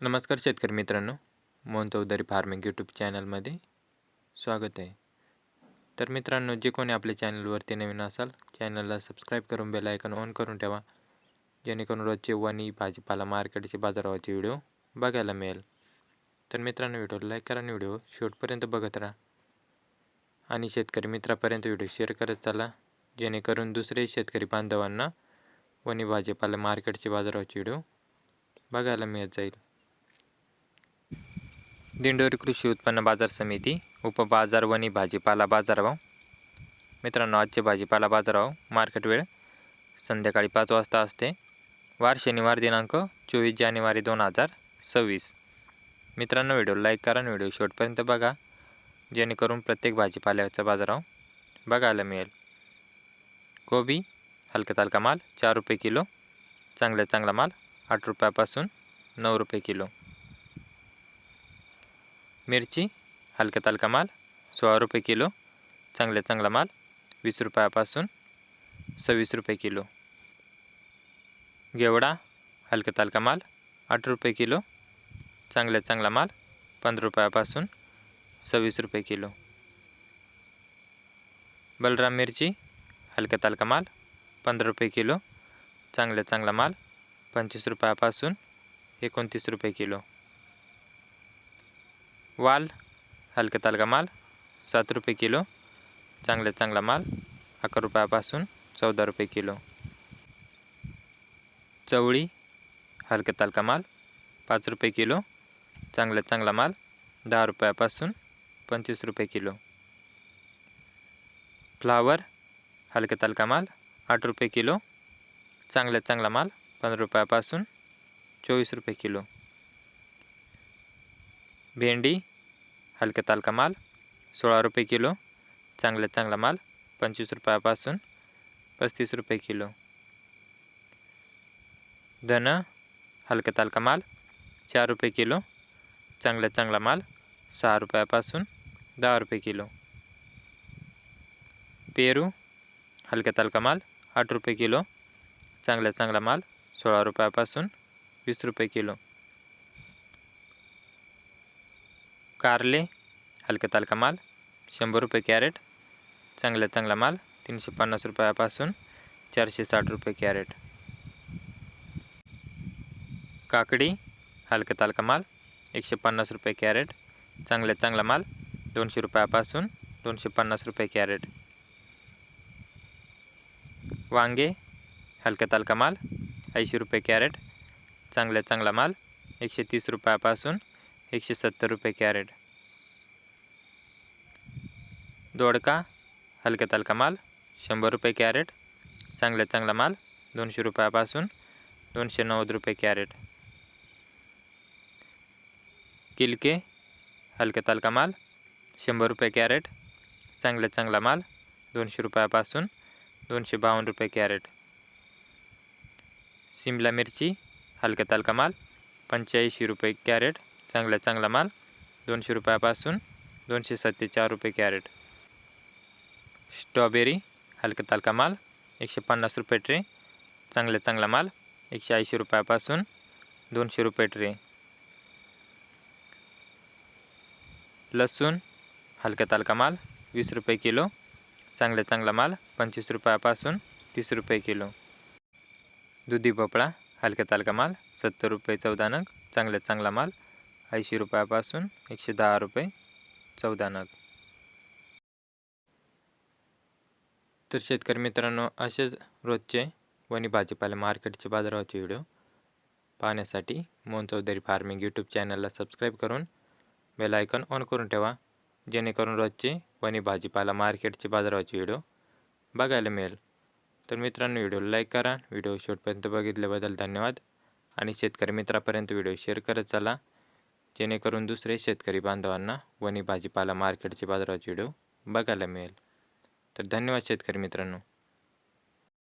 नमस्कार शेतकरी मित्रांनो, मोहन चौधरी फार्मिंग यूट्यूब चॅनलमध्ये स्वागत आहे. तर मित्रांनो, जे कोणी आपल्या चॅनलवरती नवीन असाल, चॅनलला सबस्क्राईब करून बेल आयकॉन ऑन करून ठेवा, जेणेकरून रोजचे वणी भाजीपाला मार्केटचे बाजाराचे व्हिडिओ बघायला मिळेल. तर मित्रांनो, व्हिडिओला लाईक करा आणि व्हिडिओ शेवटपर्यंत बघत राहा आणि शेतकरी मित्रापर्यंत व्हिडिओ शेअर करत चला, जेणेकरून दुसरे शेतकरी बांधवांना वणी भाजीपाला मार्केटचे बाजाराचे व्हिडिओ बघायला मिळत जाईल. दिंडोरी कृषी उत्पन्न बाजार समिती उपबाजार वणी भाजीपाला बाजारभाव. मित्रांनो, आजचे भाजीपाला बाजारभाव मार्केट वेळ संध्याकाळी 5 वाजता असते. वार शनिवार दिनांक 24 जानेवारी 2026. मित्रांनो, व्हिडिओ लाईक करा आणि व्हिडिओ शेवटपर्यंत बघा, जेणेकरून प्रत्येक भाजीपाल्याचा बाजारभाव बघायला मिळेल. कोबी हलका तालका माल 4 रुपये किलो, चांगला माल 8 रुपयापासून 9 रुपये किलो. मिरची हलका तालका माल 16 रुपये किलो, चांगला माल 20 रुपयापासून 26 रुपये किलो. घेवडा हलका तालका माल 8 रुपये किलो, चांगला माल 15 रुपयापासून 26 रुपये किलो. बलराम मिरची हलका तालका माल 15 रुपये किलो, चांगला माल 25 रुपयापासून 29 रुपये किलो. वाल हलका तालका माल 7 रुपये किलो, चांगला माल 11 रुपयापासून 14 रुपये किलो. चवळी हलका तालका माल 5 रुपये किलो, चांगला माल 10 रुपयापासून 25 रुपये किलो. फ्लावर हलका तालका माल 8 रुपये किलो, चांगला माल 15 रुपयापासून 24 रुपये किलो. भेंडी हलका तालका माल 16 रुपये किलो, चांगला माल 25 रुपयापासून 35 रुपये किलो. धन हलका तालका माल 4 रुपये किलो, चांगला माल 6 रुपयापासून 10 रुपये किलो. पेरू हलका तालका माल 8 रुपये किलो, चांगला माल 16 रुपयापासून 20 रुपये किलो. कारले हलका तालका माल 100 रुपये कॅरेट, चांगला माल 350 रुपयापासून 460 रुपये कॅरेट. काकडी हलका तालका माल 150 रुपये कॅरेट, चांगला माल 200 रुपयापासून 250 रुपये कॅरेट. वांगे हलका तालका माल 80 रुपये कॅरेट, चांगला माल 130 रुपयापासून 170 रुपये कॅरेट. दोडका हलका तालका माल 100 रुपये कॅरेट, चांगला माल 200 रुपयापासून 290 रुपये कॅरेट. किलके हलका तालका माल 100 रुपये कॅरेट, चांगला माल 200 रुपयापासून 252 रुपये कॅरेट. शिमला मिरची हलका तालका माल 85 रुपये कॅरेट, चांगला माल 200 रुपयापासून 247 रुपये कॅरेट. स्ट्रॉबेरी हलका तालका माल 150 रुपये ट्रे, चांगला माल 180 रुपयापासून 200 रुपये ट्रे. लसूण हलका तालका माल 20 रुपये किलो, चांगला माल 25 रुपयापासून 30 रुपये किलो. दुधी भोपळा हलका तालका माल 70 रुपये 14 नग, चांगला माल 80 रुपयापासून 110 रुपये 14 नग. तर शेतकरी मित्रांनो, असेच रोजचे वणी भाजीपाला मार्केटचे बाजाराचे व्हिडिओ पाहण्यासाठी मोहन चौधरी फार्मिंग यूट्यूब चॅनलला सबस्क्राईब करून बेल आयकॉन ऑन करून ठेवा, जेणेकरून रोजचे वणी भाजीपाला मार्केटचे बाजाराचे व्हिडिओ बघायला मिळेल. तर मित्रांनो, व्हिडिओला लाईक करा, व्हिडिओ शेवटपर्यंत बघितल्याबद्दल धन्यवाद आणि शेतकरी मित्रापर्यंत व्हिडिओ शेअर करत चला, जेणेकरून दुसरे शेतकरी बांधवांना वणी भाजीपाला मार्केटचे बाजाराचे व्हिडिओ बघायला मिळेल. तर धन्यवाद शेतकरी मित्रांनो.